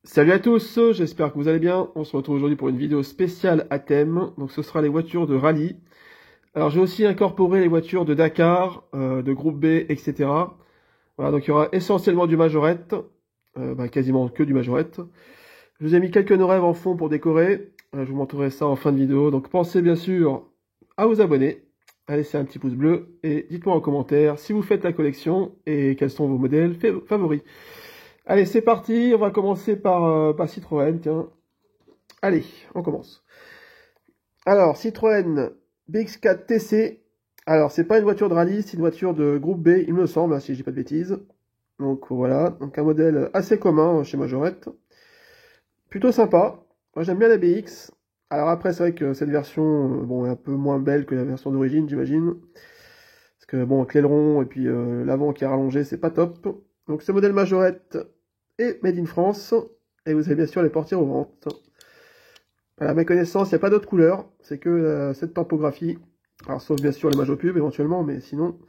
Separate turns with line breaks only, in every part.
Salut à tous, j'espère que vous allez bien. On se retrouve aujourd'hui pour une vidéo spéciale à thème. Donc ce sera les voitures de rallye. Alors j'ai aussi incorporé les voitures de Dakar, de groupe B, etc. Voilà, donc il y aura essentiellement du majorette, quasiment que du majorette. Je vous ai mis quelques no rêves en fond pour décorer. Je vous montrerai ça en fin de vidéo. Donc pensez bien sûr à vous abonner, à laisser un petit pouce bleu et dites-moi en commentaire si vous faites la collection et quels sont vos modèles favoris. Allez, c'est parti, on va commencer par Citroën, tiens. Allez, on commence. Alors, Citroën BX4 TC. Alors, c'est pas une voiture de rallye, c'est une voiture de groupe B, il me semble, si je dis pas de bêtises. Donc voilà, donc un modèle assez commun chez Majorette. Plutôt sympa. Moi, j'aime bien la BX. Alors après, c'est vrai que cette version, bon, est un peu moins belle que la version d'origine, j'imagine. Parce que bon, avec l'aileron et puis l'avant qui est rallongé, c'est pas top. Donc ce modèle Majorette est made in France. Et vous avez bien sûr les portières aux ventes. Voilà, à ma connaissance, il n'y a pas d'autres couleurs. C'est que cette typographie. Alors sauf bien sûr les Majo Pub éventuellement, mais sinon,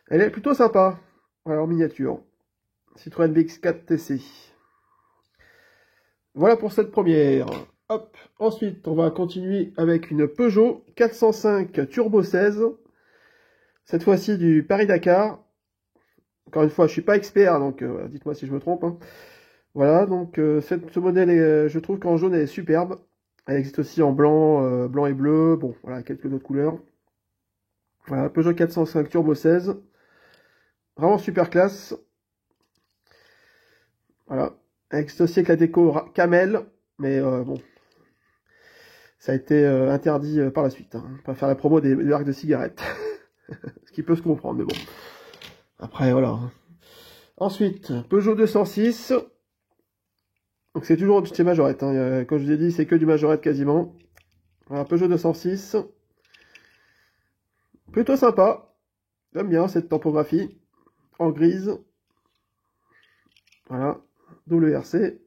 elle est plutôt sympa. Voilà, en miniature. Citroën BX4 TC. Voilà pour cette première. Hop. Ensuite, on va continuer avec une Peugeot 405 Turbo 16. Cette fois-ci du Paris-Dakar. Encore une fois, je suis pas expert, donc dites-moi si je me trompe. Hein. Voilà, donc ce modèle, je trouve qu'en jaune, elle est superbe. Elle existe aussi en blanc, blanc et bleu. Bon, voilà, quelques autres couleurs. Voilà, Peugeot 405 Turbo 16. Vraiment super classe. Voilà. Elle existe aussi avec la déco Camel. Mais bon, ça a été interdit par la suite. Hein. Pas faire la promo des marques de cigarettes. Ce qui peut se comprendre, mais bon. Après, voilà. Ensuite, Peugeot 206. Donc c'est toujours chez Majorette. Hein. Comme je vous ai dit, c'est que du Majorette quasiment. Voilà, Peugeot 206. Plutôt sympa. J'aime bien cette typographie. En grise. Voilà. WRC.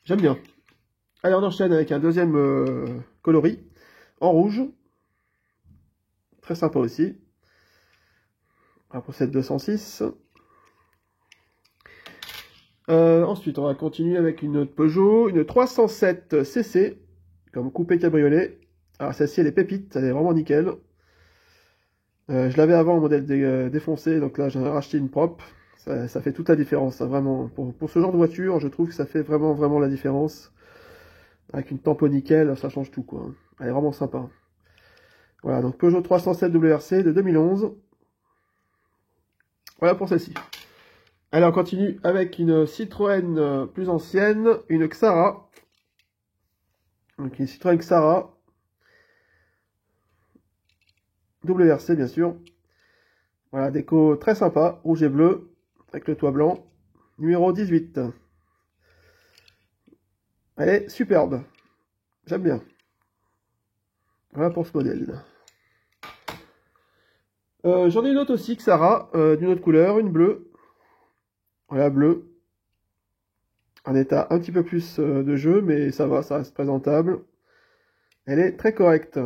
J'aime bien. Allez, on enchaîne avec un deuxième coloris. En rouge. Très sympa aussi. Voilà pour cette 206. Ensuite, on va continuer avec une autre Peugeot. Une 307 CC. Comme coupé cabriolet. Alors celle-ci, elle est pépite. Elle est vraiment nickel. Je l'avais avant en modèle défoncé. Donc là, j'en ai racheté une propre. Ça fait toute la différence. Hein, vraiment. Pour ce genre de voiture, je trouve que ça fait vraiment la différence. Avec une tempo nickel, ça change tout, quoi. Elle est vraiment sympa. Voilà, donc Peugeot 307 WRC de 2011. Voilà pour celle-ci. Allez, on continue avec une Citroën plus ancienne, une Xara. Donc une Citroën Xara. WRC, bien sûr. Voilà, déco très sympa, rouge et bleu, avec le toit blanc. Numéro 18. Elle est superbe. J'aime bien. Voilà pour ce modèle. J'en ai une autre aussi, Xara, d'une autre couleur, une bleue. Voilà, bleu. Un état un petit peu plus de jeu, mais ça va, ça reste présentable. Elle est très correcte.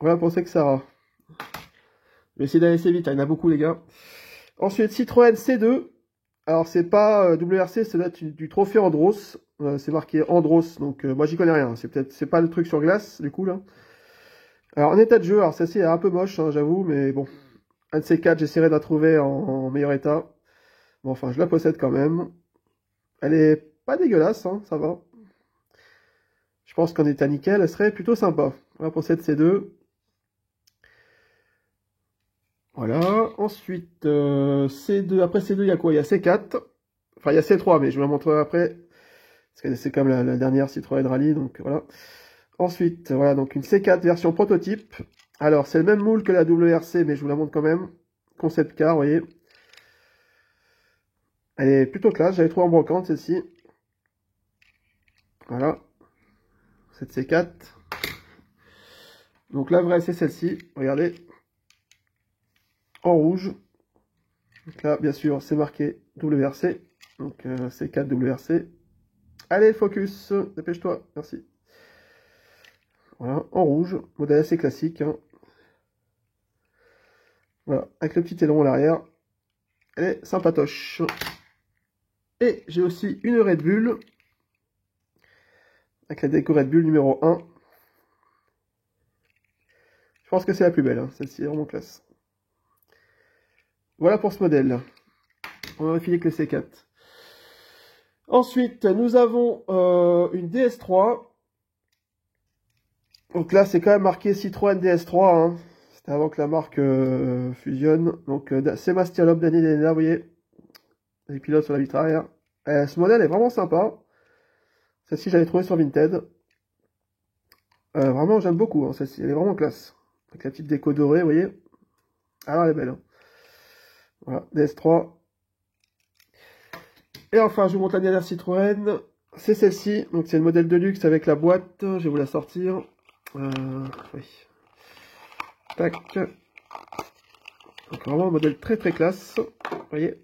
Voilà pour cette Xara. Je vais essayer d'aller assez vite, il y en a beaucoup les gars. Ensuite, Citroën C2. Alors c'est pas WRC, c'est là du trophée Andros. C'est marqué Andros, donc moi j'y connais rien. C'est pas le truc sur glace, du coup là. Alors en état de jeu, alors celle-ci est un peu moche, hein, j'avoue, mais bon. Un de ces quatre, j'essaierai de la trouver en meilleur état. Bon, enfin, je la possède quand même. Elle est pas dégueulasse, hein, ça va. Je pense qu'en état nickel, elle serait plutôt sympa. Voilà pour cette C2. Voilà. Ensuite, C2. Après C2, il y a quoi? Il y a C4. Enfin, il y a C3, mais je vous la montrerai après. Parce que c'est comme la dernière Citroën Rallye, donc voilà. Ensuite, voilà, donc une C4 version prototype. Alors, c'est le même moule que la WRC, mais je vous la montre quand même. Concept car, vous voyez. Elle est plutôt classe, j'avais trouvé en brocante celle-ci. Voilà. Cette C4. Donc la vraie, c'est celle-ci. Regardez. En rouge. Donc là, bien sûr, c'est marqué WRC. Donc C4 WRC. Allez, focus. Dépêche-toi. Merci. Voilà, en rouge. Modèle assez classique. Hein. Voilà, avec le petit aileron à l'arrière. Elle est sympatoche. Et j'ai aussi une Red Bull, avec la déco Red Bull numéro 1. Je pense que c'est la plus belle, hein. Celle-ci est vraiment classe. Voilà pour ce modèle. On va filer que le C4. Ensuite, nous avons une DS3. Donc là, c'est quand même marqué Citroën DS3. Hein. C'était avant que la marque fusionne. Donc, Sébastien Loeb, Daniel Elena, vous voyez. Les pilotes sur la vitre arrière. Ce modèle est vraiment sympa. Celle-ci, j'avais trouvé sur Vinted. Vraiment, j'aime beaucoup. Hein, celle-ci, elle est vraiment classe. Avec la petite déco dorée, vous voyez. Alors, elle est belle. Hein. Voilà, DS3. Et enfin, je vous montre la dernière Citroën. C'est celle-ci. Donc, c'est le modèle de luxe avec la boîte. Je vais vous la sortir. Oui. Tac. Donc, vraiment un modèle très très classe. Vous voyez.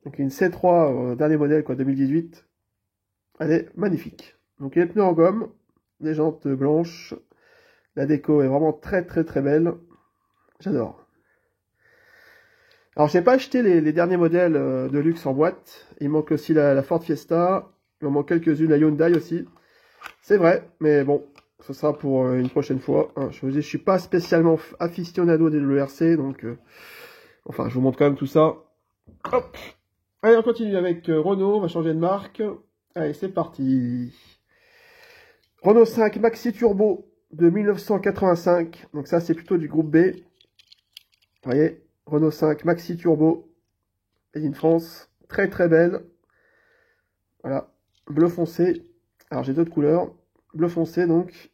Donc, une C3, dernier modèle, quoi, 2018. Elle est magnifique. Donc, il y a les pneus en gomme. Les jantes blanches. La déco est vraiment très très très belle. J'adore. Alors, j'ai pas acheté les derniers modèles de luxe en boîte. Il manque aussi la Ford Fiesta. Il m'en manque quelques-unes, la Hyundai aussi. C'est vrai, mais bon, ce sera pour une prochaine fois. Hein. Je vous dis, je suis pas spécialement aficionado des WRC, donc... enfin, je vous montre quand même tout ça. Hop. Allez, on continue avec Renault. On va changer de marque. Allez, c'est parti. Renault 5 Maxi Turbo de 1985. Donc ça, c'est plutôt du groupe B. Vous voyez, Renault 5 Maxi Turbo. Made in France. Très très belle. Voilà. Bleu foncé. Alors j'ai d'autres couleurs. Bleu foncé donc.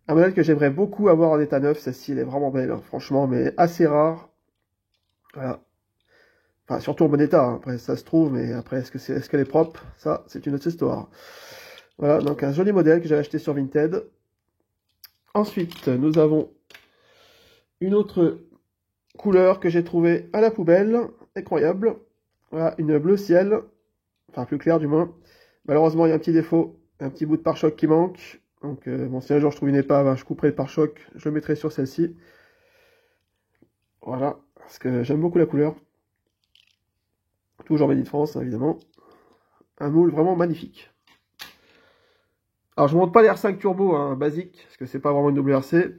Un modèle que j'aimerais beaucoup avoir en état neuf. Celle-ci, elle est vraiment belle. Hein, franchement, mais assez rare. Voilà. Enfin, surtout en bon état. Hein. Après, ça se trouve. Mais après, est-ce qu'elle est propre? Ça, c'est une autre histoire. Voilà. Donc un joli modèle que j'avais acheté sur Vinted. Ensuite, nous avons une autre couleur que j'ai trouvée à la poubelle. Incroyable. Voilà. Une bleu ciel. Enfin, plus clair du moins. Malheureusement, il y a un petit défaut, un petit bout de pare-choc qui manque. Donc, bon, si un jour je trouve une épave, hein, je couperai le pare-choc, je le mettrai sur celle-ci. Voilà, parce que j'aime beaucoup la couleur. Toujours Made in France, hein, évidemment. Un moule vraiment magnifique. Alors, je ne vous montre pas les R5 Turbo, hein, basique, parce que c'est pas vraiment une WRC.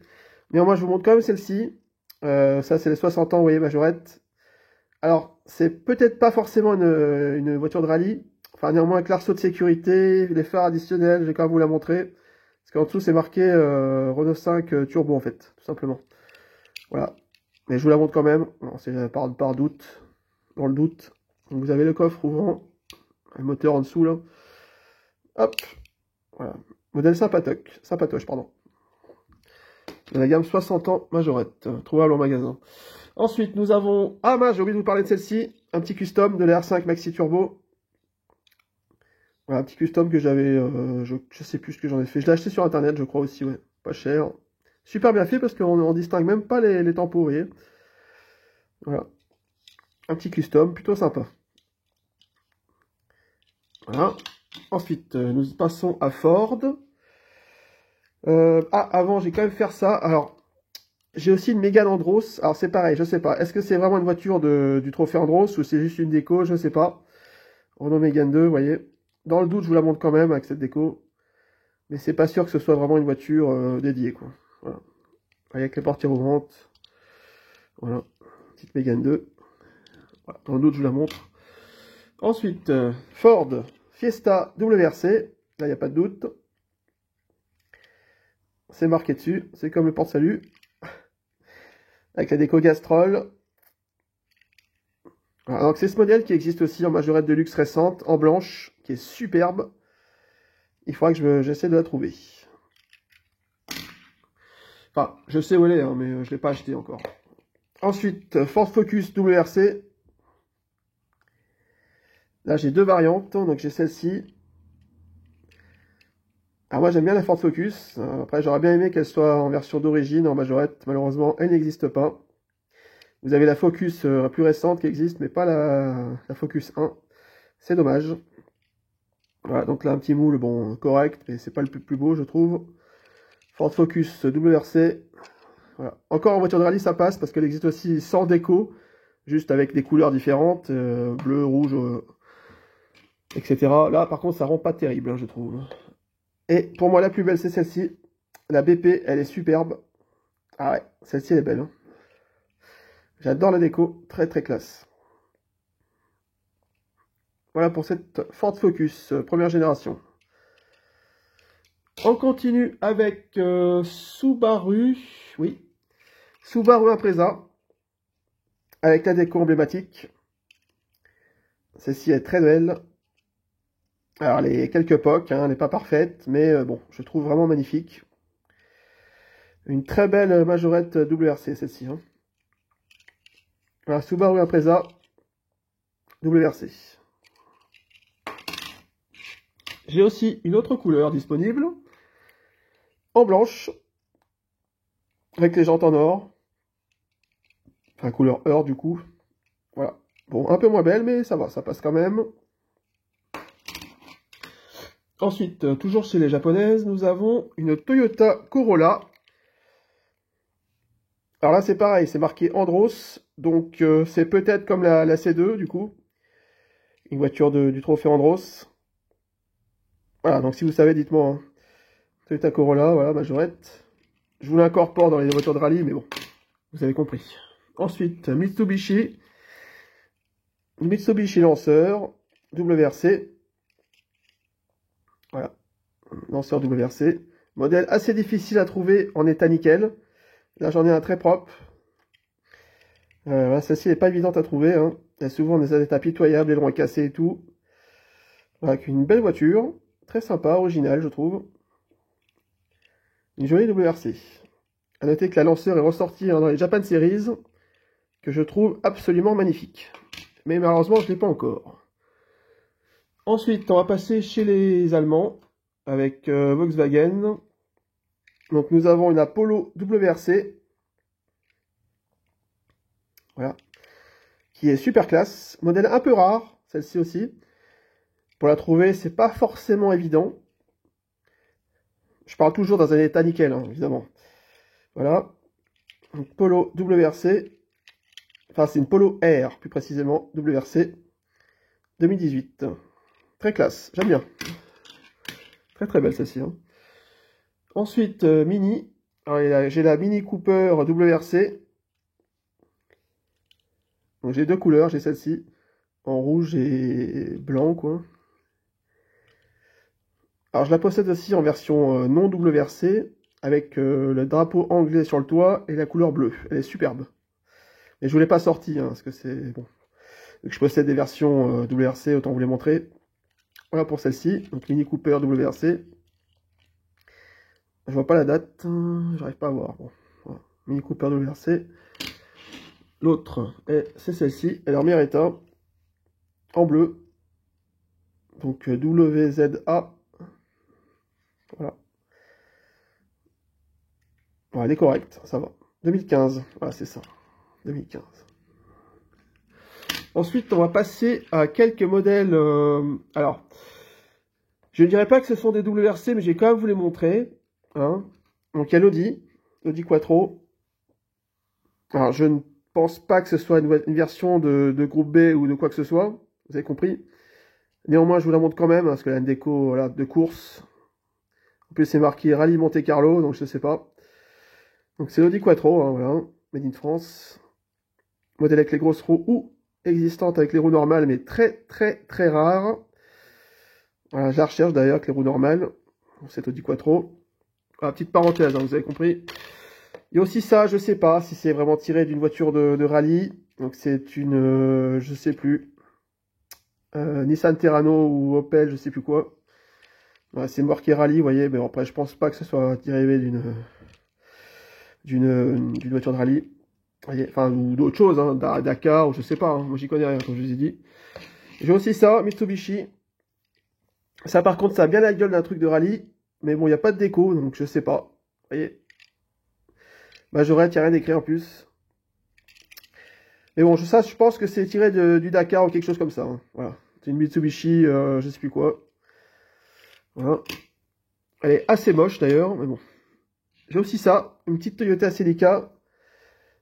Néanmoins, je vous montre quand même celle-ci. Ça, c'est les 60 ans, vous voyez, majorette. Alors, c'est peut-être pas forcément une voiture de rallye. Enfin, néanmoins, avec l'arceau de sécurité, les phares additionnels, je vais quand même vous la montrer. Parce qu'en dessous, c'est marqué Renault 5 Turbo, en fait, tout simplement. Voilà. Mais je vous la montre quand même. C'est par doute. Dans le doute. Donc, vous avez le coffre ouvrant. Le moteur en dessous, là. Hop. Voilà. Modèle sympatoche, pardon. De la gamme 60 ans majorette. Trouvable en magasin. Ensuite, nous avons... Ah, mince, j'ai oublié de vous parler de celle-ci. Un petit custom de la R5 Maxi Turbo. Voilà, un petit custom que j'avais, je sais plus ce que j'en ai fait. Je l'ai acheté sur internet, je crois aussi, ouais. Pas cher. Super bien fait parce qu'on distingue même pas les tampons, vous voyez. Voilà. Un petit custom, plutôt sympa. Voilà. Ensuite, nous passons à Ford. Avant, j'ai quand même faire ça. Alors, j'ai aussi une Mégane Andros. Alors, c'est pareil, je sais pas. Est-ce que c'est vraiment une voiture du trophée Andros ou c'est juste une déco? Je sais pas. Renault Mégane 2, vous voyez. Dans le doute, je vous la montre quand même avec cette déco. Mais c'est pas sûr que ce soit vraiment une voiture dédiée, quoi. Voilà. Avec les portières ouvrantes. Voilà. Petite Mégane 2. Voilà. Dans le doute, je vous la montre. Ensuite, Ford Fiesta WRC. Là, il n'y a pas de doute. C'est marqué dessus. C'est comme le porte-salut. Avec la déco Gastrol. Voilà. Donc, c'est ce modèle qui existe aussi en majorette de luxe récente, en blanche, qui est superbe. Il faudra que j'essaie de la trouver. Enfin, je sais où elle est, hein, mais je ne l'ai pas acheté encore. Ensuite, Ford Focus WRC. Là, j'ai deux variantes. Donc, j'ai celle-ci. Alors, moi, j'aime bien la Ford Focus. Après, j'aurais bien aimé qu'elle soit en version d'origine, en majorette. Malheureusement, elle n'existe pas. Vous avez la Focus plus récente qui existe, mais pas la Focus 1. C'est dommage. Voilà, donc là, un petit moule, bon, correct, mais c'est pas le plus beau, je trouve. Ford Focus WRC. Voilà. Encore en voiture de rallye, ça passe, parce qu'elle existe aussi sans déco, juste avec des couleurs différentes, bleu, rouge, etc. Là, par contre, ça rend pas terrible, hein, je trouve. Et pour moi, la plus belle, c'est celle-ci. La BP, elle est superbe. Ah ouais, celle-ci, elle est belle. Hein. J'adore la déco, très très classe. Voilà pour cette Ford Focus, première génération. On continue avec Subaru, oui, Subaru Impreza, avec la déco emblématique. Celle-ci est très belle. Alors, elle est quelques pocs, hein, elle n'est pas parfaite, mais bon, je trouve vraiment magnifique. Une très belle majorette WRC, celle-ci. Hein. Voilà, Subaru Impreza, WRC. J'ai aussi une autre couleur disponible, en blanche, avec les jantes en or. Enfin, couleur or, du coup. Voilà. Bon, un peu moins belle, mais ça va, ça passe quand même. Ensuite, toujours chez les japonaises, nous avons une Toyota Corolla. Alors là, c'est pareil, c'est marqué Andros, donc c'est peut-être comme la C2, du coup. Une voiture du trophée Andros. Voilà, donc si vous savez, dites-moi. Hein. Toyota Corolla, voilà, majorette. Je vous l'incorpore dans les voitures de rallye, mais bon, vous avez compris. Ensuite, Mitsubishi Lancer, WRC. Voilà, Lancer WRC. Modèle assez difficile à trouver en état nickel. Là, j'en ai un très propre. Celle-ci n'est pas évidente à trouver. Hein. Il y a souvent des états pitoyables, les longs cassés et tout. Avec une belle voiture. Très sympa, originale, je trouve. Une jolie WRC. A noter que la Lancer est ressortie hein, dans les Japan Series, que je trouve absolument magnifique. Mais malheureusement, je ne l'ai pas encore. Ensuite, on va passer chez les Allemands, avec Volkswagen. Donc nous avons une Apollo WRC. Voilà. Qui est super classe. Modèle un peu rare, celle-ci aussi. Pour la trouver, c'est pas forcément évident. Je parle toujours dans un état nickel, hein, évidemment. Voilà. Donc, Polo WRC. Enfin, c'est une Polo R, plus précisément. WRC 2018. Très classe, j'aime bien. Très très belle celle-ci. Hein. Ensuite, Mini. J'ai la Mini Cooper WRC. Donc j'ai deux couleurs, j'ai celle-ci. En rouge et blanc, quoi. Alors je la possède aussi en version non WRC, avec le drapeau anglais sur le toit et la couleur bleue. Elle est superbe. Mais je ne l'ai pas sortie, hein, parce que c'est... Bon. Donc, je possède des versions WRC, autant vous les montrer. Voilà pour celle-ci, donc Mini Cooper WRC. Je vois pas la date, j'arrive pas à voir. Bon, voilà. Mini Cooper WRC. L'autre, c'est celle-ci, elle est en meilleur état, en bleu. Donc WZA. Voilà. Bon, elle est correcte, ça va. 2015, voilà, c'est ça. 2015. Ensuite, on va passer à quelques modèles. Alors, je ne dirais pas que ce sont des WRC, mais j'ai quand même vous les montrer. Hein. Donc, il y a l'Audi Quattro. Alors, je ne pense pas que ce soit une version de groupe B ou de quoi que ce soit. Vous avez compris. Néanmoins, je vous la montre quand même, parce qu'elle a une déco voilà, de course. En plus, c'est marqué Rallye Monte Carlo, donc je ne sais pas. Donc, c'est l'Audi Quattro, hein, voilà. Made in France. Modèle avec les grosses roues ou existante avec les roues normales, mais très très très rare. Voilà, je la recherche d'ailleurs avec les roues normales. C'est Audi Quattro. Voilà, petite parenthèse, hein, vous avez compris. Il y a aussi ça, je sais pas si c'est vraiment tiré d'une voiture de rallye. Donc c'est une, je sais plus, Nissan Terrano ou Opel, je sais plus quoi. Voilà, c'est marqué rallye, vous voyez, mais après je pense pas que ce soit dérivé d'une voiture de rallye. Enfin, ou d'autres choses, hein, Dakar, ou je sais pas, hein, moi j'y connais rien, comme je vous ai dit. J'ai aussi ça, Mitsubishi. Ça, par contre, ça a bien la gueule d'un truc de rallye, mais bon, il n'y a pas de déco, donc je sais pas. Vous voyez. Majorette, il n'y a rien écrit en plus. Mais bon, ça, je pense que c'est tiré du Dakar ou quelque chose comme ça. Hein. Voilà. C'est une Mitsubishi, je sais plus quoi. Voilà. Elle est assez moche d'ailleurs, mais bon. J'ai aussi ça, une petite Toyota Celica.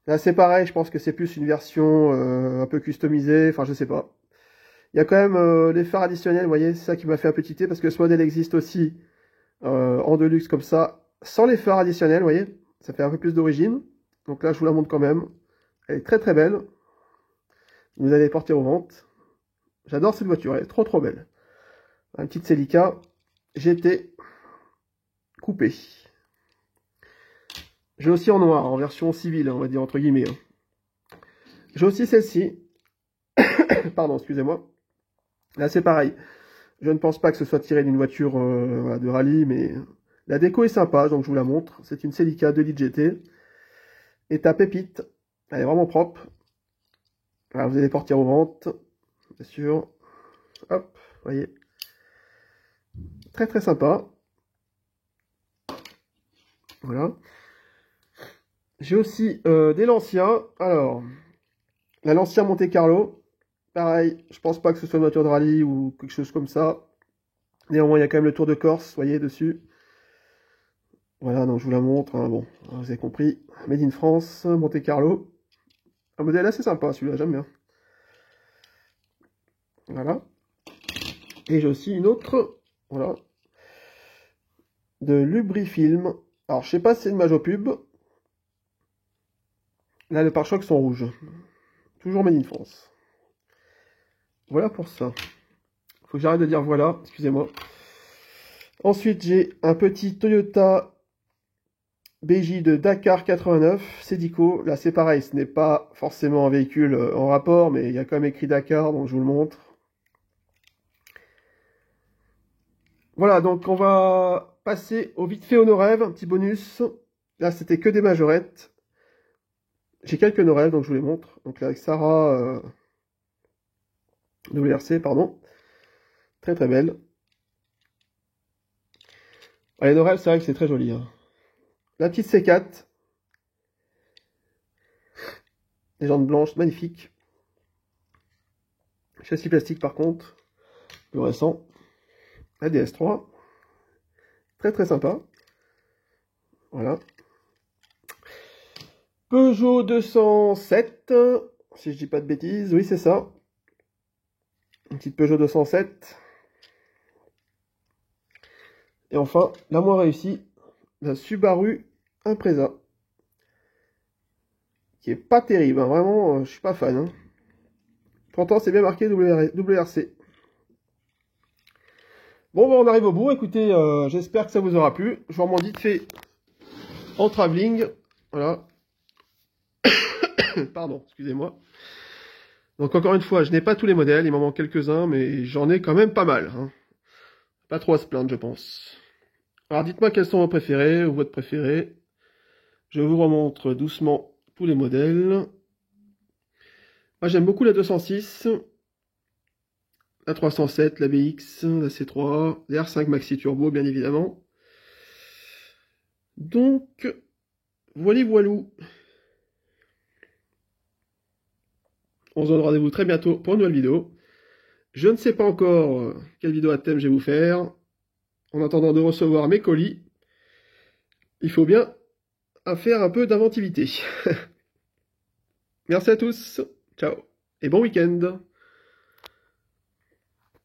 Là, c'est pareil, je pense que c'est plus une version un peu customisée, enfin, je sais pas. Il y a quand même les phares additionnels, vous voyez, c'est ça qui m'a fait un peu titer, parce que ce modèle existe aussi en Deluxe comme ça, sans les phares additionnels, vous voyez. Ça fait un peu plus d'origine. Donc là, je vous la montre quand même. Elle est très très belle. Vous allez porter aux ventes. J'adore cette voiture, elle est trop trop belle. Un petit Celica GT coupé. J'ai aussi en noir, en version civile, on va dire entre guillemets. J'ai aussi celle-ci. Pardon, excusez-moi. Là, c'est pareil. Je ne pense pas que ce soit tiré d'une voiture voilà, de rallye, mais la déco est sympa, donc je vous la montre. C'est une Celica 2 litres GT. État pépite. Elle est vraiment propre. Alors, vous allez porter aux ventes, bien sûr. Hop, vous voyez. Très très sympa. Voilà. J'ai aussi des Lancia. Alors, la Lancia Monte Carlo. Pareil, je pense pas que ce soit une voiture de rallye ou quelque chose comme ça. Néanmoins, il y a quand même le Tour de Corse, vous voyez, dessus. Voilà, donc je vous la montre. Hein, bon, vous avez compris. Made in France, Monte Carlo. Un modèle assez sympa, celui-là, j'aime bien. Voilà. Et j'ai aussi une autre, voilà, de Lubrifilm. Alors, je sais pas si c'est une Majopub. Là, les pare-chocs sont rouges. Toujours Made in France. Voilà pour ça. Faut que j'arrête de dire voilà, excusez-moi. Ensuite, j'ai un petit Toyota BJ de Dakar 89, Cedico. Là, c'est pareil, ce n'est pas forcément un véhicule en rapport, mais il y a quand même écrit Dakar, donc je vous le montre. Voilà, donc on va passer au vite fait au no-rêve, un petit bonus. Là, c'était que des majorettes. J'ai quelques no-rêves, donc je vous les montre. Donc là, avec Sarah WRC, pardon. Très très belle. Ah, les no-rêves, c'est vrai que c'est très joli. Hein. La petite C4. Les jantes blanches, magnifiques. Châssis plastique par contre. Le récent. La DS3. Très très sympa. Voilà. Peugeot 207. Si je dis pas de bêtises. Oui, c'est ça. Une petite Peugeot 207. Et enfin, la moins réussie. La Subaru Impreza. Qui est pas terrible. Hein. Vraiment, je suis pas fan. Hein. Pourtant, c'est bien marqué WRC. Bon, ben, on arrive au bout. Écoutez, j'espère que ça vous aura plu. Je vous remonte vite fait en travelling. Voilà. Pardon, excusez-moi. Donc, encore une fois, je n'ai pas tous les modèles. Il m'en manque quelques-uns, mais j'en ai quand même pas mal. Hein. Pas trop à se plaindre, je pense. Alors, dites-moi quels sont vos préférés ou votre préféré. Je vous remontre doucement tous les modèles. Moi, j'aime beaucoup la 206. La 307, la BX, la C3, les R5 Maxi Turbo, bien évidemment. Donc, voilou. On se donne rendez-vous très bientôt pour une nouvelle vidéo. Je ne sais pas encore quelle vidéo à thème je vais vous faire. En attendant de recevoir mes colis, il faut bien faire un peu d'inventivité. Merci à tous. Ciao. Et bon week-end.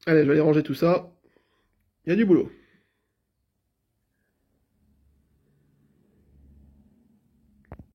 Allez, je vais aller ranger tout ça. Il y a du boulot.